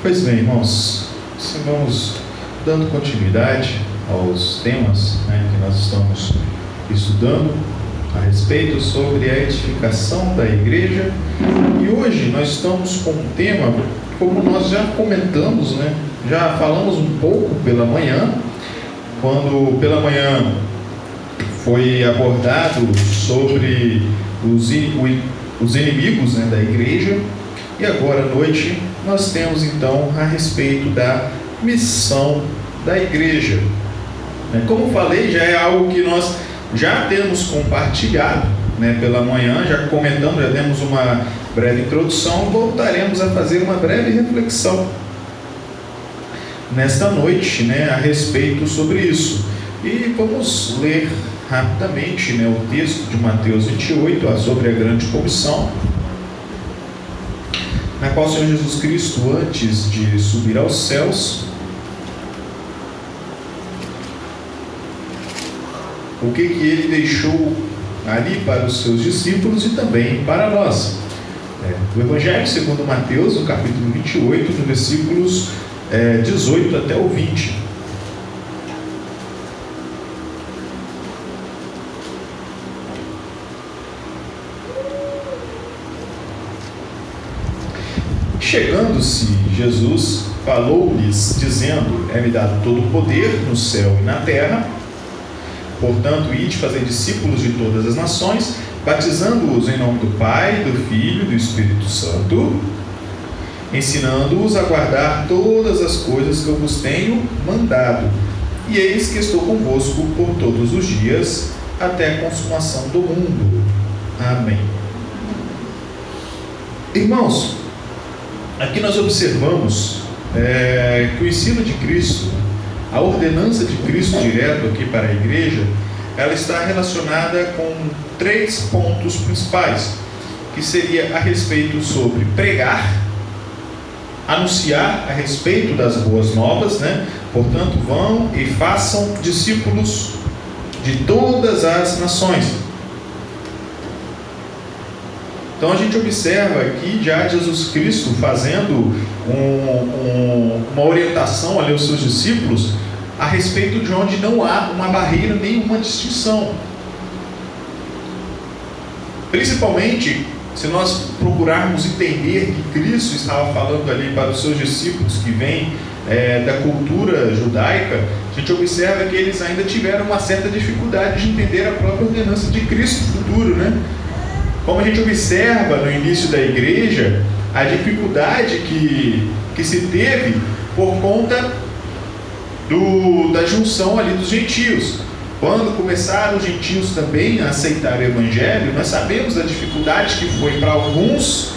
Pois bem, irmãos, vamos dando continuidade aos temas, que nós estamos estudando a respeito sobre a edificação da igreja. E hoje nós estamos com um tema, como nós já comentamos, já falamos um pouco pela manhã, quando pela manhã foi abordado sobre os inimigos da igreja, e agora à noite nós temos então a respeito da missão da igreja. Como falei, já é algo que nós já temos compartilhado pela manhã, já comentando, já demos uma breve introdução, voltaremos a fazer uma breve reflexão nesta noite a respeito sobre isso. E vamos ler rapidamente o texto de Mateus 28 sobre a grande comissão, na qual o Senhor Jesus Cristo, antes de subir aos céus, o que ele deixou ali para os seus discípulos e também para nós. O Evangelho segundo Mateus, no capítulo 28, no versículos 18 até o 20. Chegando-se Jesus, falou-lhes, dizendo: É-me dado todo o poder no céu e na terra. Portanto, ide fazer discípulos de todas as nações, batizando-os em nome do Pai, do Filho e do Espírito Santo, ensinando-os a guardar todas as coisas que eu vos tenho mandado. E eis que estou convosco por todos os dias, até a consumação do mundo. Amém. Irmãos, aqui nós observamos que o ensino de Cristo, a ordenança de Cristo direto aqui para a igreja, ela está relacionada com 3 pontos principais, que seria a respeito sobre pregar, anunciar a respeito das boas novas, Portanto, vão e façam discípulos de todas as nações. Então a gente observa aqui já Jesus Cristo fazendo uma orientação ali aos seus discípulos a respeito de onde não há uma barreira, nenhuma distinção. Principalmente se nós procurarmos entender que Cristo estava falando ali para os seus discípulos que vêm da cultura judaica, a gente observa que eles ainda tiveram uma certa dificuldade de entender a própria ordenança de Cristo futuro, Como a gente observa no início da igreja, a dificuldade que se teve por conta da junção ali dos gentios. Quando começaram os gentios também a aceitar o evangelho, nós sabemos da dificuldade que foi para alguns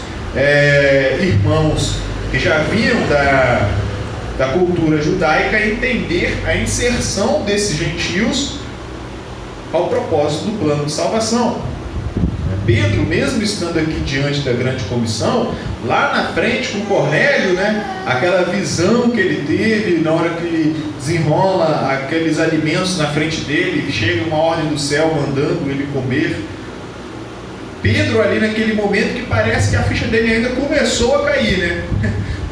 irmãos que já vinham da cultura judaica entender a inserção desses gentios ao propósito do plano de salvação. Pedro, mesmo estando aqui diante da grande comissão, lá na frente com Cornélio, aquela visão que ele teve na hora que ele desenrola aqueles alimentos na frente dele, chega uma ordem do céu mandando ele comer. Pedro ali naquele momento que parece que a ficha dele ainda começou a cair,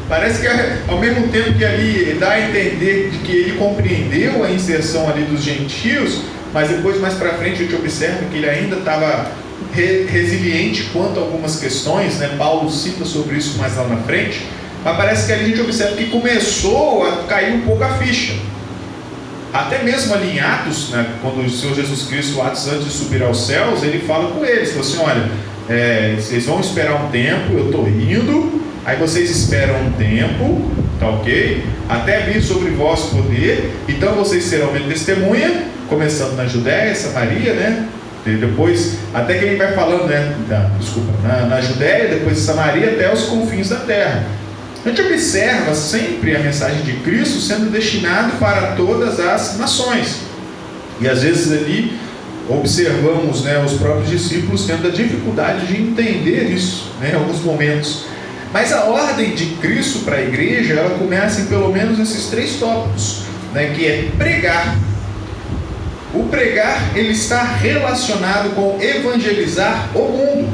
Parece que ao mesmo tempo que ali dá a entender de que ele compreendeu a inserção ali dos gentios, mas depois mais para frente a gente observa que ele ainda estava resiliente quanto a algumas questões, Paulo cita sobre isso mais lá na frente, mas parece que ali a gente observa que começou a cair um pouco a ficha. Até mesmo ali em Atos, quando o Senhor Jesus Cristo, Atos, antes de subir aos céus, ele fala com eles, fala assim: olha, vocês vão esperar um tempo, eu estou indo, aí vocês esperam um tempo, tá ok? Até vir sobre vós poder, então vocês serão minha testemunha, começando na Judéia, Samaria, e depois, até que ele vai falando, na Judéia, depois em Samaria, até os confins da terra. A gente observa sempre a mensagem de Cristo sendo destinada para todas as nações. E às vezes ali observamos os próprios discípulos tendo a dificuldade de entender isso, em alguns momentos. Mas a ordem de Cristo para a igreja, ela começa em pelo menos esses 3 tópicos, que é pregar. O pregar, ele está relacionado com evangelizar o mundo.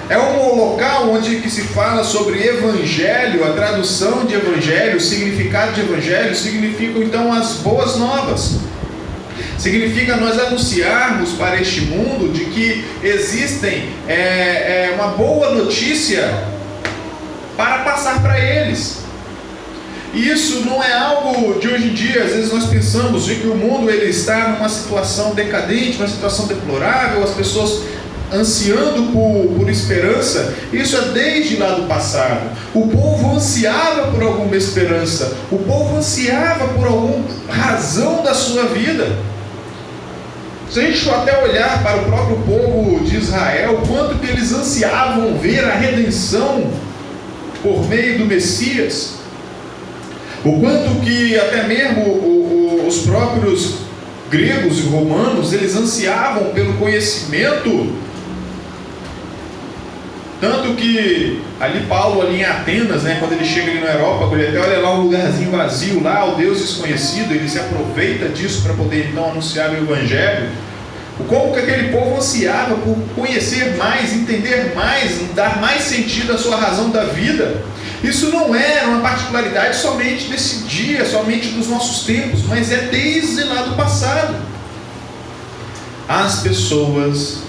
É um local onde que se fala sobre evangelho. A tradução de evangelho, o significado de evangelho, significa então as boas novas. Significa nós anunciarmos para este mundo de que existem uma boa notícia para passar para eles. E isso não é algo de hoje em dia. Às vezes nós pensamos de que o mundo ele está numa situação decadente, uma situação deplorável, as pessoas ansiando por esperança. Isso é desde lá do passado. O povo ansiava por alguma esperança, o povo ansiava por alguma razão da sua vida. Se a gente for até olhar para o próprio povo de Israel, quanto que eles ansiavam ver a redenção por meio do Messias, o quanto que até mesmo os próprios gregos e romanos, eles ansiavam pelo conhecimento. Tanto que ali Paulo, ali em Atenas, quando ele chega ali na Europa, ele até olha lá um lugarzinho vazio, lá o Deus desconhecido, ele se aproveita disso para poder então anunciar o Evangelho. Como que aquele povo ansiava por conhecer mais, entender mais, dar mais sentido à sua razão da vida. Isso não é uma particularidade somente desse dia, somente dos nossos tempos, mas é desde lá do passado. As pessoas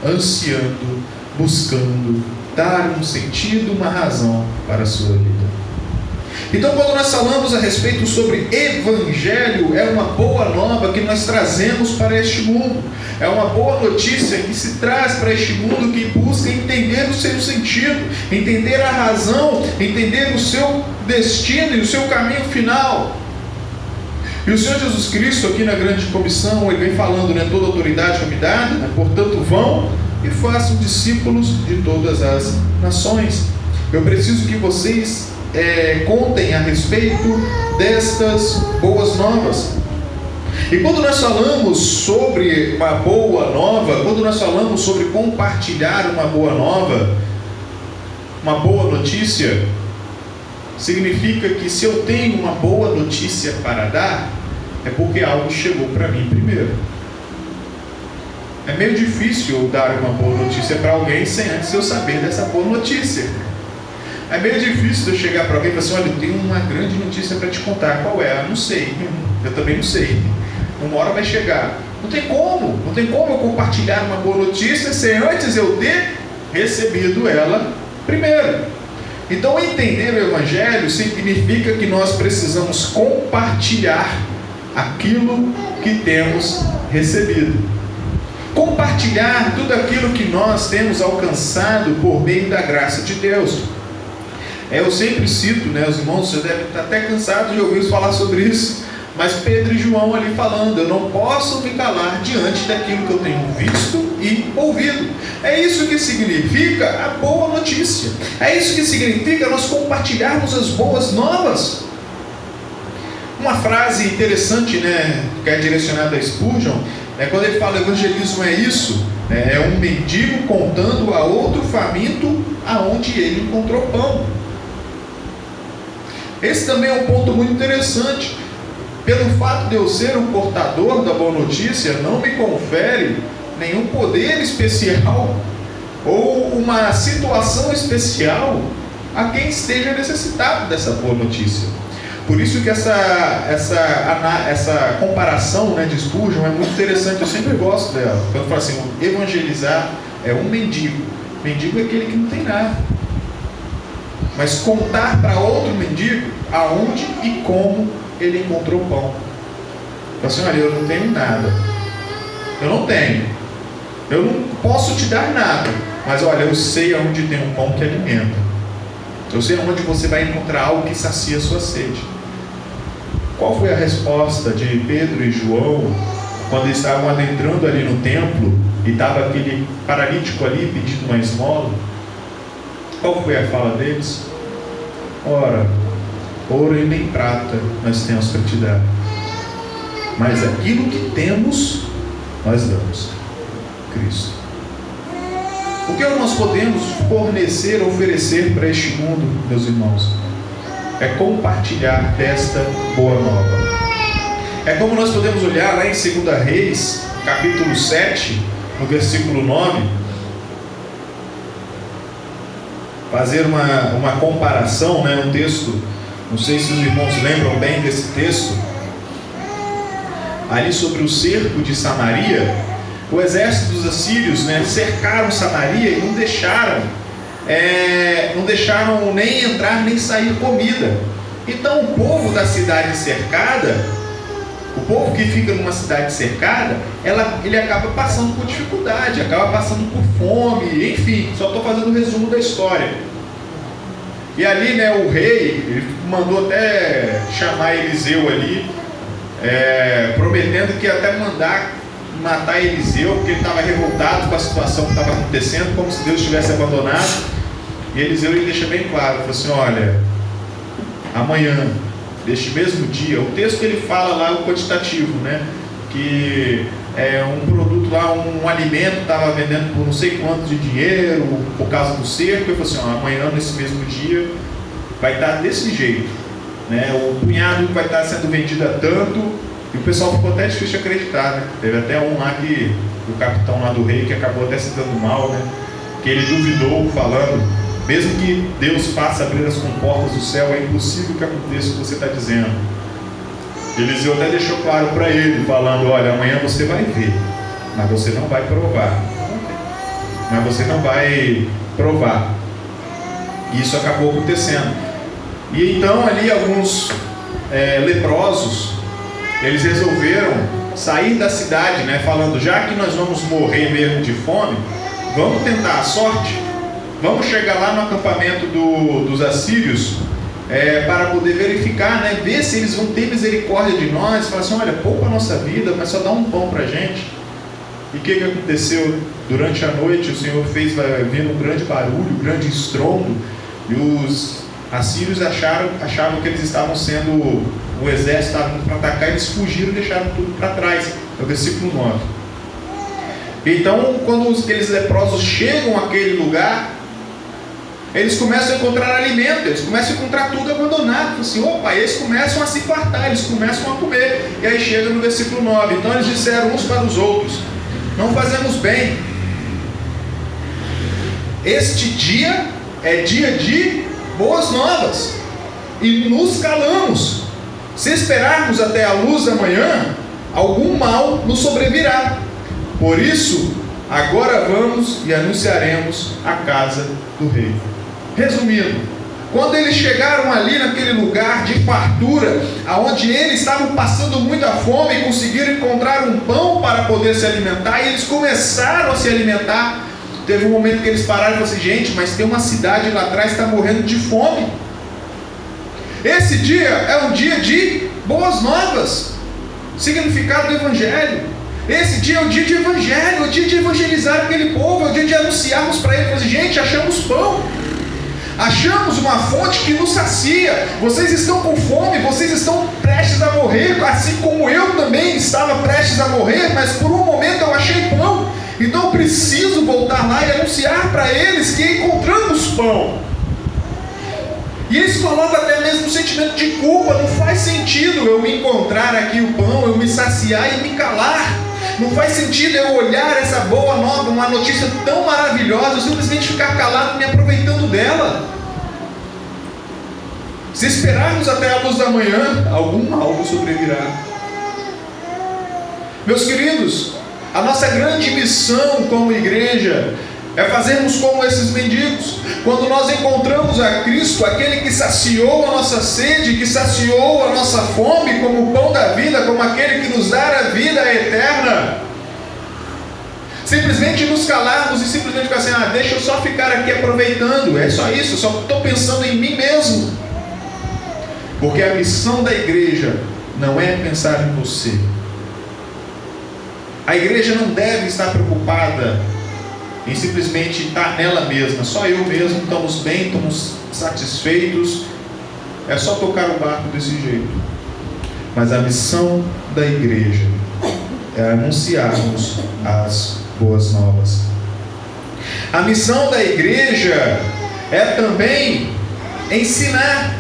ansiando, buscando dar um sentido, uma razão para a sua vida. Então, quando nós falamos a respeito sobre Evangelho, é uma boa nova que nós trazemos para este mundo. É uma boa notícia que se traz para este mundo que busca entender o seu sentido, entender a razão, entender o seu destino e o seu caminho final. E o Senhor Jesus Cristo, aqui na grande comissão, ele vem falando, toda autoridade foi me dada, portanto vão e façam discípulos de todas as nações. Eu preciso que vocês contem a respeito destas boas novas. E quando nós falamos sobre uma boa nova, quando nós falamos sobre compartilhar uma boa nova, uma boa notícia, significa que se eu tenho uma boa notícia para dar, é porque algo chegou para mim primeiro. É meio difícil eu dar uma boa notícia para alguém sem antes eu saber dessa boa notícia. É meio difícil eu chegar para alguém e falar assim: olha, eu tenho uma grande notícia para te contar. Qual é? Eu não sei. Eu também não sei. Uma hora vai chegar. Não tem como eu compartilhar uma boa notícia sem antes eu ter recebido ela primeiro. Então, entender o Evangelho significa que nós precisamos compartilhar aquilo que temos recebido. Compartilhar tudo aquilo que nós temos alcançado por meio da graça de Deus. Eu sempre cito, os irmãos já devem estar até cansados de ouvir falar sobre isso, mas Pedro e João ali falando: eu não posso me calar diante daquilo que eu tenho visto e ouvido. É isso que significa a boa notícia. É isso que significa nós compartilharmos as boas novas. Uma frase interessante, que é direcionada a Spurgeon, quando ele fala: evangelismo é isso, é um mendigo contando a outro faminto aonde ele encontrou pão. Esse também é um ponto muito interessante. Pelo fato de eu ser um portador da boa notícia, não me confere nenhum poder especial ou uma situação especial a quem esteja necessitado dessa boa notícia. Por isso que essa comparação de Spurgeon é muito interessante. Eu sempre gosto dela. Quando eu falo assim: evangelizar é um mendigo. Mendigo é aquele que não tem nada. Mas contar para outro mendigo aonde e como ele encontrou pão. Então assim: olha, eu não tenho nada. Eu não tenho. Eu não posso te dar nada. Mas olha, eu sei aonde tem um pão que alimenta. Eu sei aonde você vai encontrar algo que sacia a sua sede. Qual foi a resposta de Pedro e João quando eles estavam adentrando ali no templo e estava aquele paralítico ali pedindo uma esmola? Qual foi a fala deles? Ora, ouro e nem prata nós temos para te dar, mas aquilo que temos nós damos: Cristo. O que nós podemos fornecer, oferecer para este mundo, meus irmãos? É compartilhar desta boa nova. É como nós podemos olhar lá em 2 Reis, capítulo 7, no versículo 9. fazer uma comparação, né? Um texto, não sei se os irmãos lembram bem desse texto, ali sobre o cerco de Samaria. O exército dos assírios, né, cercaram Samaria e não deixaram nem entrar nem sair comida. Então o povo da cidade cercada, o povo que fica numa cidade cercada, ele acaba passando por dificuldade, acaba passando por fome, enfim, só estou fazendo um resumo da história. E ali, né, o rei, ele mandou até chamar Eliseu ali, prometendo que ia até mandar matar Eliseu, porque ele estava revoltado com a situação que estava acontecendo, como se Deus tivesse abandonado. E Eliseu, ele deixa bem claro, falou assim: olha, amanhã, deste mesmo dia, o texto que ele fala lá, o quantitativo, né, que um produto lá, um alimento estava vendendo por não sei quanto de dinheiro, por causa do cerco. Ele falou assim: ó, amanhã, nesse mesmo dia, vai estar desse jeito, né, o punhado vai estar sendo vendido a tanto. E o pessoal ficou até difícil de acreditar, né? Teve até um lá o capitão lá do rei, que acabou até se dando mal, né? Que ele duvidou, falando: mesmo que Deus faça abrir as comportas do céu, é impossível que aconteça o que você está dizendo. Eliseu até deixou claro para ele, falando: olha, amanhã você vai ver, mas você não vai provar. Mas você não vai provar. E isso acabou acontecendo. E então ali alguns leprosos, eles resolveram sair da cidade, né, falando: já que nós vamos morrer mesmo de fome, vamos tentar a sorte, vamos chegar lá no acampamento dos assírios, para poder verificar, né, ver se eles vão ter misericórdia de nós, falar assim: olha, poupa a nossa vida, mas só dá um pão para a gente. E o que aconteceu? Durante a noite o Senhor fez vindo um grande barulho, um grande estrondo, e os assírios achavam que eles estavam sendo, o exército estava indo para atacar, eles fugiram e deixaram tudo para trás. É o versículo 9. Então, quando aqueles leprosos chegam àquele lugar, eles começam a encontrar alimento, eles começam a encontrar tudo abandonado. Assim, opa, eles começam a se fartar, eles começam a comer. E aí chega no versículo 9: então eles disseram uns para os outros: não fazemos bem. Este dia é dia de boas novas, e nos calamos. Se esperarmos até a luz da manhã, algum mal nos sobrevirá. Por isso, agora vamos e anunciaremos a casa do rei. Resumindo, quando eles chegaram ali naquele lugar de fartura, aonde eles estavam passando muita fome e conseguiram encontrar um pão para poder se alimentar, e eles começaram a se alimentar, teve um momento que eles pararam e falaram assim: gente, mas tem uma cidade lá atrás que está morrendo de fome. Esse dia é um dia de boas novas, significado do Evangelho. Esse dia é o dia de Evangelho, é o dia de evangelizar aquele povo, é o dia de anunciarmos para eles: gente, achamos pão, achamos uma fonte que nos sacia. Vocês estão com fome, vocês estão prestes a morrer, assim como eu também estava prestes a morrer, mas por um momento eu achei pão. Então eu preciso voltar lá e anunciar para eles que encontramos pão. E eles colocam até mesmo um sentimento de culpa. Não faz sentido eu me encontrar aqui o pão, eu me saciar e me calar. Não faz sentido eu olhar essa boa nova, uma notícia tão maravilhosa, eu simplesmente ficar calado me aproveitando dela. Se esperarmos até a luz da manhã, algum mal nos sobrevirá. Meus queridos, a nossa grande missão como igreja é fazermos como esses mendigos. Quando nós encontramos a Cristo, aquele que saciou a nossa sede, que saciou a nossa fome, como o pão da vida, como aquele que nos dá a vida eterna, simplesmente nos calarmos e simplesmente ficar assim: deixa eu só ficar aqui aproveitando, é só isso, eu só estou pensando em mim mesmo. Porque a missão da igreja não é pensar em você. A igreja não deve estar preocupada em simplesmente estar nela mesma. Só eu mesmo, estamos bem, estamos satisfeitos, é só tocar o barco desse jeito. Mas a missão da igreja é anunciarmos as boas novas. A missão da igreja é também ensinar,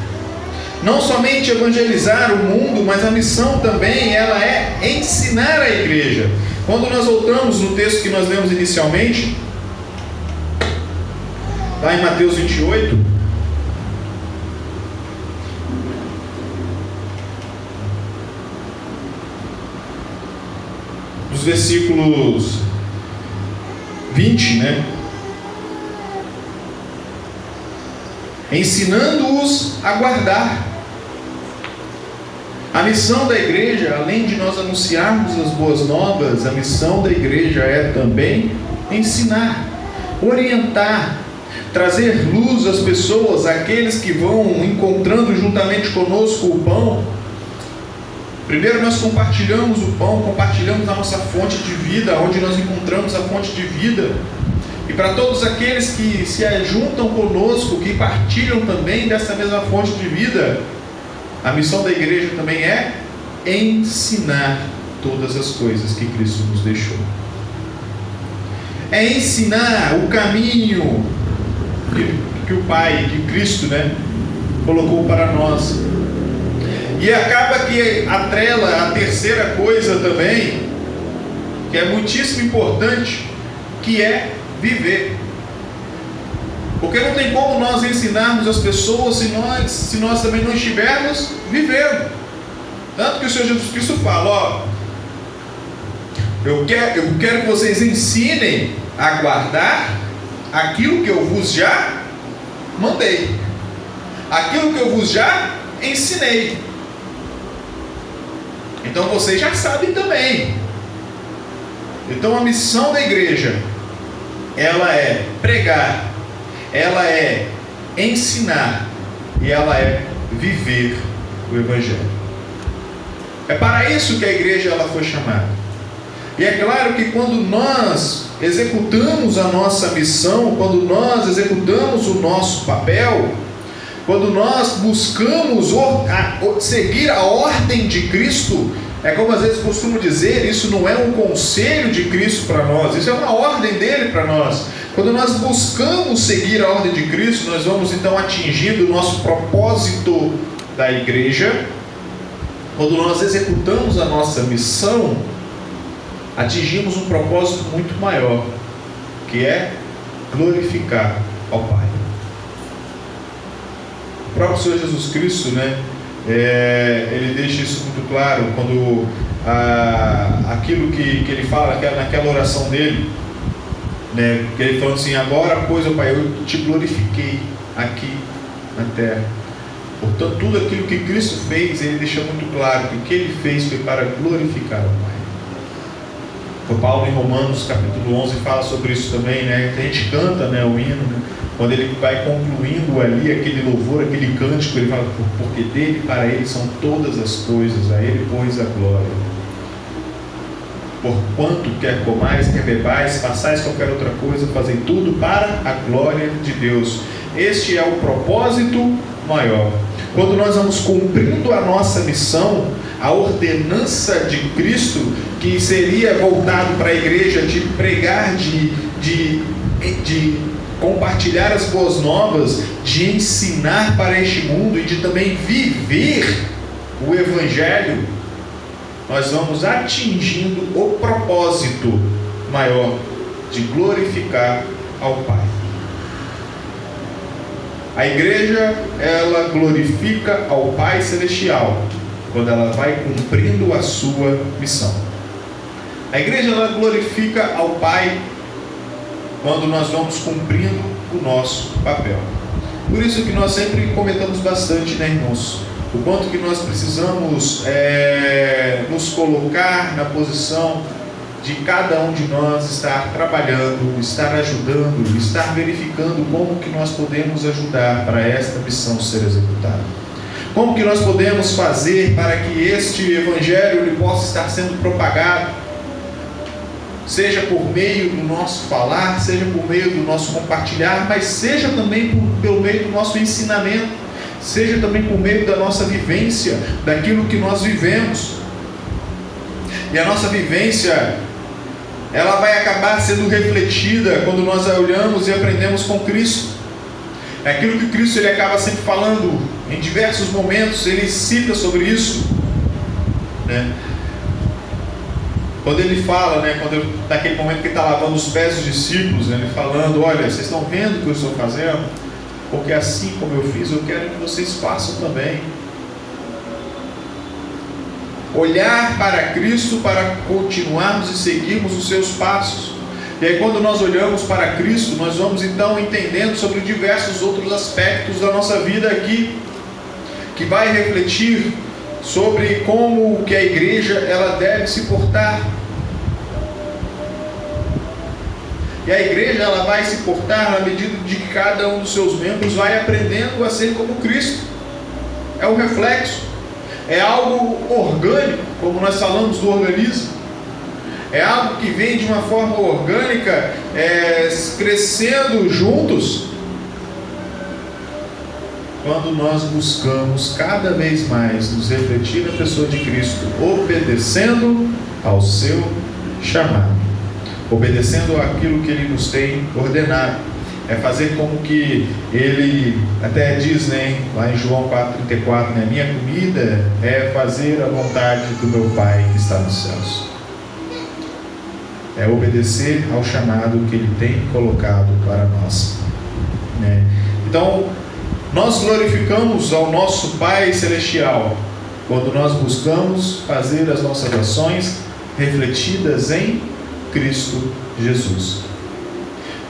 não somente evangelizar o mundo, mas a missão também ela é ensinar a igreja. Quando nós voltamos no texto que nós lemos inicialmente, lá em Mateus 28, nos versículos 20, né? Ensinando-os a guardar. A missão da igreja, além de nós anunciarmos as boas novas, a missão da igreja é também ensinar, orientar, trazer luz às pessoas, àqueles que vão encontrando juntamente conosco o pão. Primeiro nós compartilhamos o pão, compartilhamos a nossa fonte de vida, onde nós encontramos a fonte de vida. E para todos aqueles que se juntam conosco, que partilham também dessa mesma fonte de vida, a missão da igreja também é ensinar todas as coisas que Cristo nos deixou. É ensinar o caminho que o Pai, que Cristo, colocou para nós. E acaba que atrela a terceira coisa também, que é muitíssimo importante, que é viver. Porque não tem como nós ensinarmos as pessoas se nós também não estivermos vivendo. Tanto que o Senhor Jesus Cristo fala, eu quero que vocês ensinem a guardar aquilo que eu vos já mandei, aquilo que eu vos já ensinei. Então vocês já sabem também. Então a missão da igreja, ela é pregar, ela é ensinar e ela é viver o Evangelho. É para isso que a igreja ela foi chamada. E é claro que quando nós executamos a nossa missão, quando nós executamos o nosso papel, quando nós buscamos seguir a ordem de Cristo, é como às vezes costumo dizer, isso não é um conselho de Cristo para nós, isso é uma ordem dele para nós. Quando nós buscamos seguir a ordem de Cristo, nós vamos então atingindo o nosso propósito da igreja. Quando nós executamos a nossa missão, atingimos um propósito muito maior, que é glorificar ao Pai. O próprio Senhor Jesus Cristo, ele deixa isso muito claro quando aquilo que ele fala naquela oração dele, que ele falou assim: agora pois, ó Pai, eu te glorifiquei aqui na terra. Portanto, tudo aquilo que Cristo fez, ele deixa muito claro que o que ele fez foi para glorificar o Pai. O Paulo em Romanos capítulo 11 fala sobre isso também, a gente canta o hino, quando ele vai concluindo ali aquele louvor, aquele cântico, ele fala: porque dele, para ele são todas as coisas, a ele pois a glória. Porquanto quer comais, quer bebais, façais qualquer outra coisa, fazem tudo para a glória de Deus. Este é o propósito maior. Quando nós vamos cumprindo a nossa missão, a ordenança de Cristo, que seria voltado para a igreja, de pregar, de compartilhar as boas novas, de ensinar para este mundo e de também viver o Evangelho, nós vamos atingindo o propósito maior de glorificar ao Pai. A igreja, ela glorifica ao Pai Celestial quando ela vai cumprindo a sua missão. A igreja, ela glorifica ao Pai quando nós vamos cumprindo o nosso papel. Por isso que nós sempre comentamos bastante, irmãos, o quanto que nós precisamos nos colocar na posição de cada um de nós estar trabalhando, estar ajudando, estar verificando como que nós podemos ajudar para esta missão ser executada. Como que nós podemos fazer para que este Evangelho ele possa estar sendo propagado, seja por meio do nosso falar, seja por meio do nosso compartilhar, mas seja também pelo meio do nosso ensinamento, seja também por meio da nossa vivência, daquilo que nós vivemos. E a nossa vivência, ela vai acabar sendo refletida quando nós olhamos e aprendemos com Cristo. É aquilo que Cristo ele acaba sempre falando em diversos momentos, ele cita sobre isso, Quando ele fala, né, naquele momento que ele está lavando os pés dos discípulos, né, ele falando: olha, vocês estão vendo o que eu estou fazendo? Porque assim como eu fiz, eu quero que vocês façam também. Olhar para Cristo para continuarmos e seguirmos os seus passos. E aí, quando nós olhamos para Cristo, nós vamos então entendendo sobre diversos outros aspectos da nossa vida aqui, que vai refletir sobre como que a igreja ela deve se portar. E a igreja ela vai se portar na medida de que cada um dos seus membros vai aprendendo a ser como Cristo. É um reflexo, é algo orgânico, como nós falamos do organismo. É algo que vem de uma forma orgânica, crescendo juntos, quando nós buscamos cada vez mais nos refletir na pessoa de Cristo, obedecendo ao seu chamado, obedecendo àquilo que Ele nos tem ordenado. É fazer como que Ele até diz, né, lá em João 4,34, né, minha comida é fazer a vontade do meu Pai que está nos céus. É obedecer ao chamado que Ele tem colocado para nós, né? Então, nós glorificamos ao nosso Pai Celestial quando nós buscamos fazer as nossas ações refletidas em Cristo Jesus.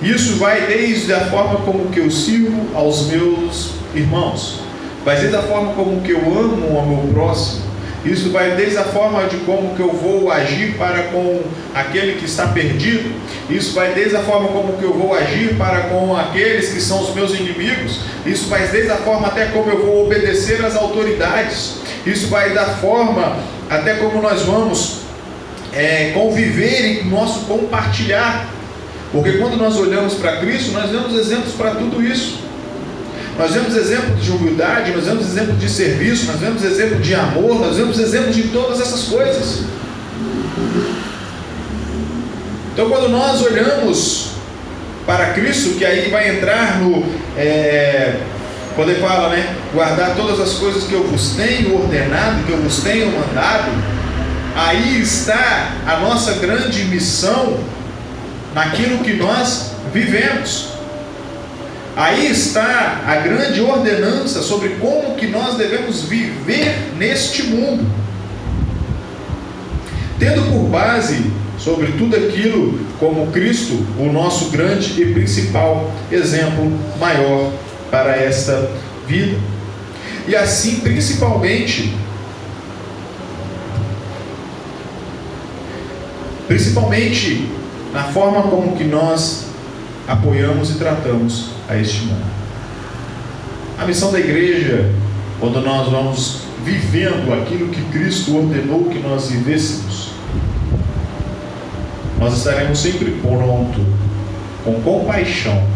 Isso vai desde a forma como que eu sirvo aos meus irmãos, vai desde a forma como que eu amo ao meu próximo. Isso vai desde a forma de como que eu vou agir para com aquele que está perdido. Isso vai desde a forma como que eu vou agir para com aqueles que são os meus inimigos. Isso vai desde a forma até como eu vou obedecer às autoridades. Isso vai da forma até como nós vamos conviver em nosso compartilhar. Porque quando nós olhamos para Cristo, nós vemos exemplos para tudo isso. Nós vemos exemplo de humildade, nós vemos exemplo de serviço, nós vemos exemplo de amor, nós vemos exemplo de todas essas coisas. Então, quando nós olhamos para Cristo, que aí vai entrar no... quando ele fala, né, guardar todas as coisas que eu vos tenho ordenado, que eu vos tenho mandado, aí está a nossa grande missão naquilo que nós vivemos. Aí está a grande ordenança sobre como que nós devemos viver neste mundo, tendo por base sobre tudo aquilo como Cristo, o nosso grande e principal exemplo maior para esta vida. E assim, principalmente na forma como que nós apoiamos e tratamos a este mundo. A missão da igreja, quando nós vamos vivendo aquilo que Cristo ordenou que nós vivêssemos, nós estaremos sempre pronto, com compaixão,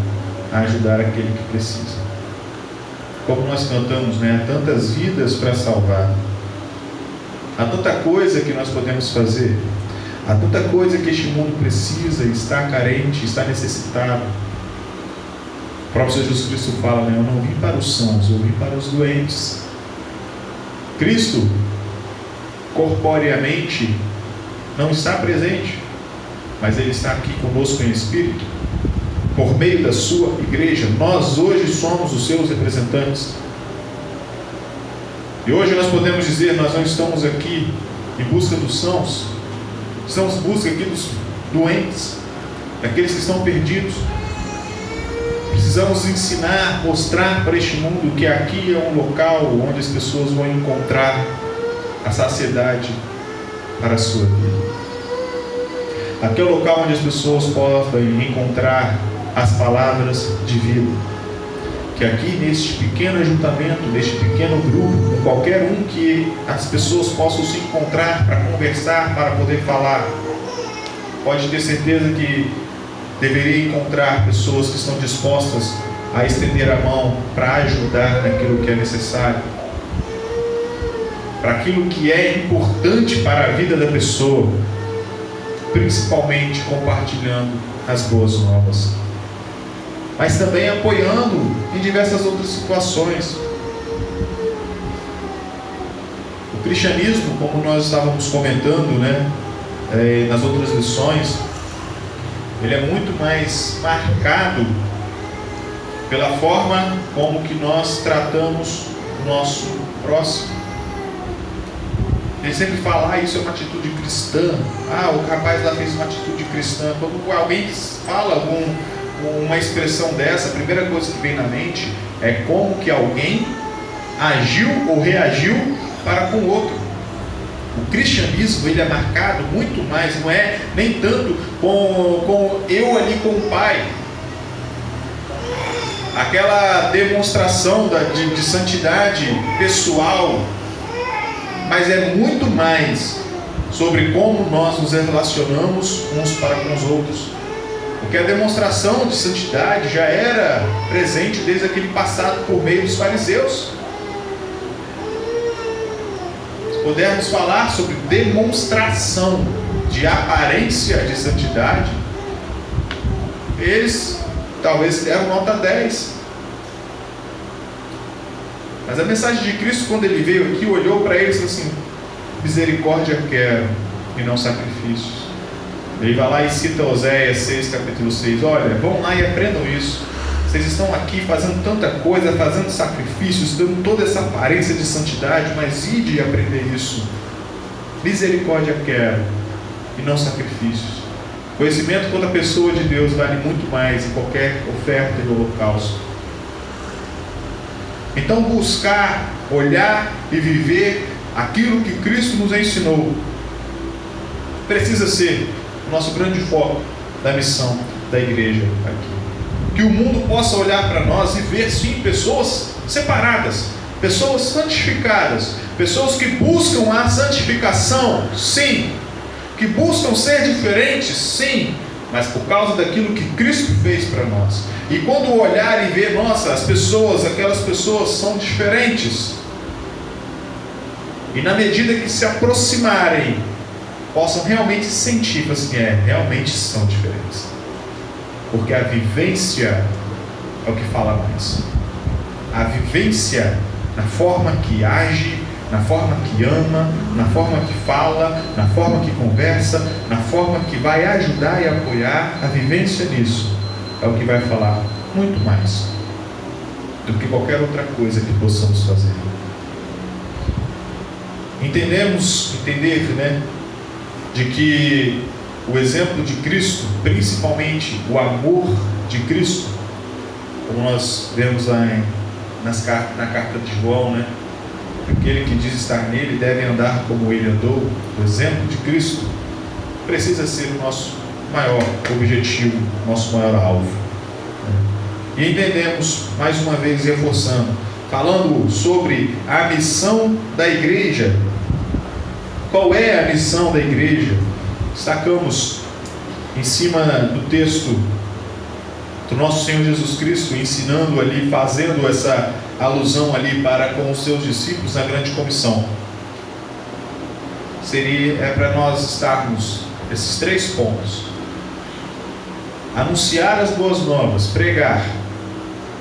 a ajudar aquele que precisa. Como nós cantamos, né? Há tantas vidas para salvar, há tanta coisa que nós podemos fazer, há tanta coisa que este mundo precisa, está carente, está necessitado. O próprio Senhor Jesus Cristo fala, né? Eu não vim para os sãos, eu vim para os doentes. Cristo, corporeamente, não está presente, mas Ele está aqui conosco em espírito, por meio da sua igreja. Nós hoje somos os seus representantes. E hoje nós podemos dizer, nós não estamos aqui em busca dos sãos, estamos em busca aqui dos doentes, daqueles que estão perdidos. Precisamos ensinar, mostrar para este mundo que aqui é um local onde as pessoas vão encontrar a saciedade para a sua vida. Aqui é o local onde as pessoas podem encontrar as palavras de vida. Que aqui neste pequeno ajuntamento, neste pequeno grupo, com qualquer um que as pessoas possam se encontrar para conversar, para poder falar, pode ter certeza que deveria encontrar pessoas que estão dispostas a estender a mão para ajudar naquilo que é necessário, para aquilo que é importante para a vida da pessoa, principalmente compartilhando as boas novas, mas também apoiando em diversas outras situações. O cristianismo, como nós estávamos comentando, né, nas outras lições, ele é muito mais marcado pela forma como que nós tratamos o nosso próximo. Ele sempre fala, isso é uma atitude cristã. O rapaz lá fez uma atitude cristã. Quando alguém fala uma expressão dessa, a primeira coisa que vem na mente é como que alguém agiu ou reagiu para com o outro. O cristianismo, ele é marcado muito mais, não é nem tanto com eu ali com o Pai, aquela demonstração de santidade pessoal, mas é muito mais sobre como nós nos relacionamos uns para com os outros. Porque a demonstração de santidade já era presente desde aquele passado por meio dos fariseus. Se pudermos falar sobre demonstração de aparência de santidade, eles talvez deram nota 10. Mas a mensagem de Cristo, quando ele veio aqui, olhou para eles e falou assim: misericórdia quero e não sacrifícios. Ele vai lá e cita Oséias 6, capítulo 6. Olha, vão lá e aprendam isso. Vocês estão aqui fazendo tanta coisa, fazendo sacrifícios, dando toda essa aparência de santidade, mas ide e aprender isso. Misericórdia quero e não sacrifícios. Conhecimento quanto a pessoa de Deus vale muito mais em qualquer oferta de holocausto. Então buscar, olhar e viver aquilo que Cristo nos ensinou precisa ser o nosso grande foco da missão da igreja aqui. Que o mundo possa olhar para nós e ver sim pessoas separadas, pessoas santificadas, pessoas que buscam a santificação, sim, que buscam ser diferentes, sim, mas por causa daquilo que Cristo fez para nós. E quando olhar e ver, nossa, aquelas pessoas são diferentes, e na medida que se aproximarem, possam realmente sentir, assim, realmente são diferentes. Porque a vivência é o que fala mais. A vivência na forma que age, na forma que ama, na forma que fala, na forma que conversa, na forma que vai ajudar e apoiar, a vivência nisso é o que vai falar muito mais do que qualquer outra coisa que possamos fazer. Entender, de que o exemplo de Cristo, principalmente o amor de Cristo, como nós vemos na carta de João, aquele que diz estar nele deve andar como ele andou. O exemplo de Cristo precisa ser o nosso maior objetivo, nosso maior alvo. E entendemos, mais uma vez reforçando, falando sobre a missão da igreja. Qual é a missão da igreja? Destacamos em cima do texto do nosso Senhor Jesus Cristo, ensinando ali, fazendo essa alusão ali para com os seus discípulos na grande comissão. É para nós estarmos esses 3 pontos: anunciar as boas novas, pregar,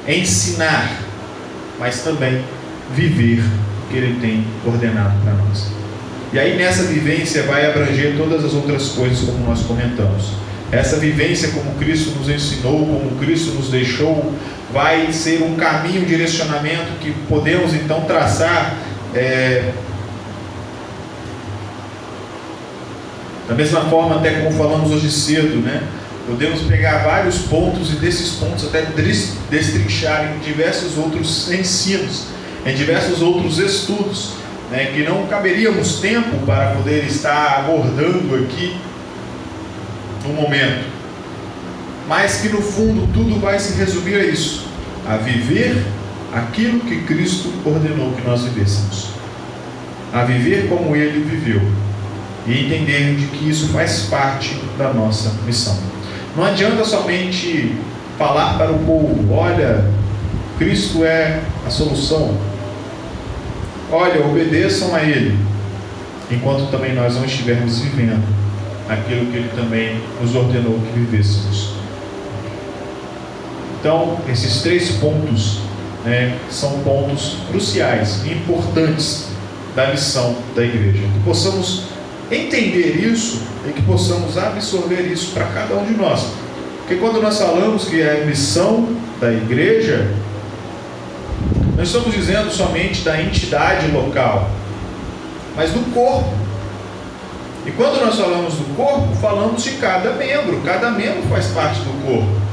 ensinar, mas também viver o que Ele tem ordenado para nós. E aí nessa vivência vai abranger todas as outras coisas, como nós comentamos. Essa vivência, como Cristo nos ensinou, como Cristo nos deixou, vai ser um caminho, um direcionamento que podemos então traçar da mesma forma, até como falamos hoje cedo, podemos pegar vários pontos e desses pontos até destrinchar em diversos outros ensinos, em diversos outros estudos, que não caberíamos tempo para poder estar abordando aqui no momento, mas que no fundo tudo vai se resumir a isso: a viver aquilo que Cristo ordenou que nós vivêssemos, a viver como Ele viveu, e entender de que isso faz parte da nossa missão. Não adianta somente falar para o povo: olha, Cristo é a solução, olha, obedeçam a Ele, enquanto também nós não estivermos vivendo aquilo que Ele também nos ordenou que vivêssemos. Então, esses 3 pontos são pontos cruciais e importantes da missão da igreja. Que possamos entender isso e que possamos absorver isso para cada um de nós. Porque quando nós falamos que é a missão da igreja, não estamos dizendo somente da entidade local, mas do corpo. E quando nós falamos do corpo, falamos de cada membro faz parte do corpo.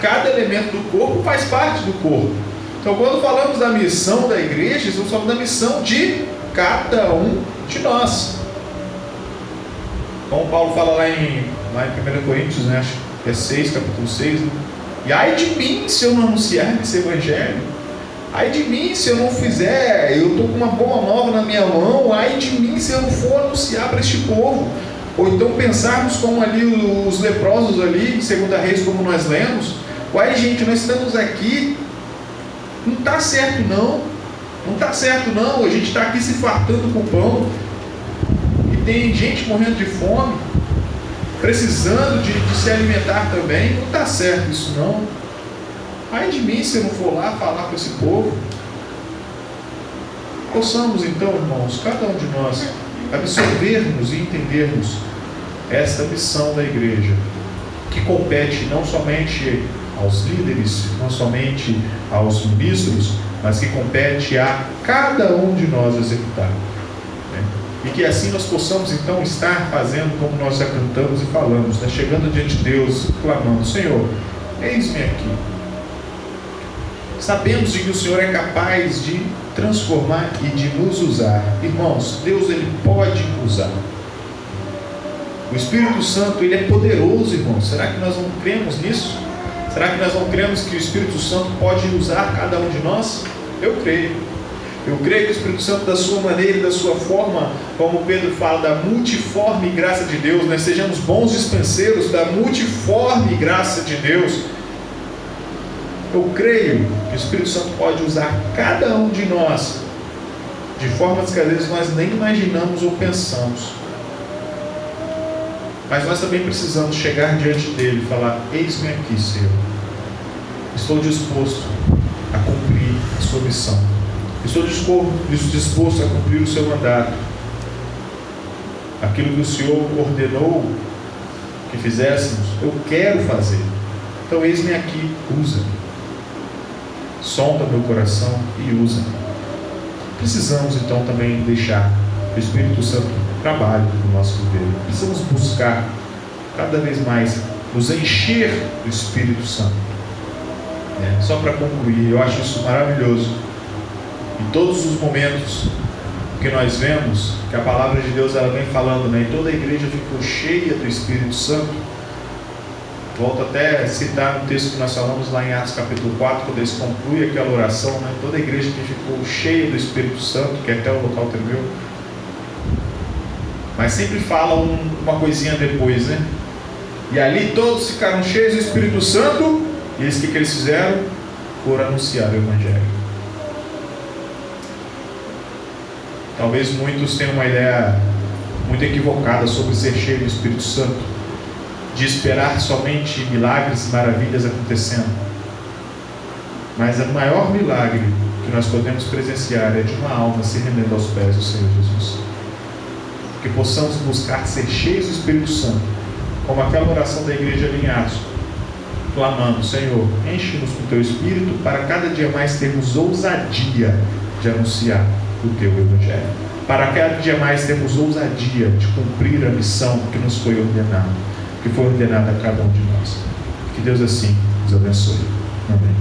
Cada elemento do corpo faz parte do corpo. Então, quando falamos da missão da igreja, estamos falando da missão de cada um de nós. Como Paulo fala lá em 1 Coríntios, né? Acho que é 6, capítulo 6. Né? E ai de mim se eu não anunciar esse evangelho. Ai de mim se eu não fizer, eu estou com uma boa nova na minha mão, ai de mim se eu não for anunciar para este povo. Ou então pensarmos como ali os leprosos ali, em 2 Reis, como nós lemos. Uai gente, nós estamos aqui, não está certo não, a gente está aqui se fartando com pão, e tem gente morrendo de fome, precisando de se alimentar também, não está certo isso não. Ai de mim se eu não for lá falar com esse povo. Possamos então, irmãos, cada um de nós, absorvermos e entendermos esta missão da igreja, que compete não somente aos líderes, não somente aos ministros, mas que compete a cada um de nós executar. Né? E que assim nós possamos então estar fazendo como nós já cantamos e falamos, né? Chegando diante de Deus, clamando: Senhor, eis-me aqui. Sabemos de que o Senhor é capaz de transformar e de nos usar. Irmãos, Deus ele pode usar. O Espírito Santo ele é poderoso, irmãos. Será que nós não cremos nisso? Será que nós não cremos que o Espírito Santo pode usar cada um de nós? Eu creio. Eu creio que o Espírito Santo, da sua maneira e da sua forma, como Pedro fala, da multiforme graça de Deus, nós sejamos bons dispenseiros da multiforme graça de Deus. Eu creio que o Espírito Santo pode usar cada um de nós de formas que às vezes nós nem imaginamos ou pensamos. Mas nós também precisamos chegar diante dele e falar: eis-me aqui, Senhor. Estou disposto a cumprir a sua missão. Estou disposto a cumprir o seu mandato. Aquilo que o Senhor ordenou que fizéssemos, eu quero fazer. Então eis-me aqui, usa-me. Sonda meu coração e usa-me. Precisamos então também deixar que o Espírito Santo trabalhe no nosso viver. Precisamos buscar cada vez mais nos encher do Espírito Santo. Só para concluir, eu acho isso maravilhoso. Em todos os momentos que nós vemos que a palavra de Deus ela vem falando, e toda a igreja ficou cheia do Espírito Santo. Volto até a citar um texto que nós falamos lá em Atos capítulo 4, quando eles concluem aquela oração, toda a igreja que ficou cheia do Espírito Santo, que até o local tremeu. Mas sempre fala uma coisinha depois, E ali todos ficaram cheios do Espírito Santo, e eles, o que eles fizeram? Foram anunciar o Evangelho. Talvez muitos tenham uma ideia muito equivocada sobre ser cheio do Espírito Santo, de esperar somente milagres e maravilhas acontecendo. Mas o maior milagre que nós podemos presenciar é de uma alma se rendendo aos pés do Senhor Jesus. Que possamos buscar ser cheios do Espírito Santo, como aquela oração da igreja ali em Atos, clamando: Senhor, enche-nos com o Teu Espírito para cada dia mais termos ousadia de anunciar o Teu Evangelho, para cada dia mais termos ousadia de cumprir a missão que nos foi ordenada, que foi ordenada a cada um de nós. Que Deus assim nos abençoe. Amém.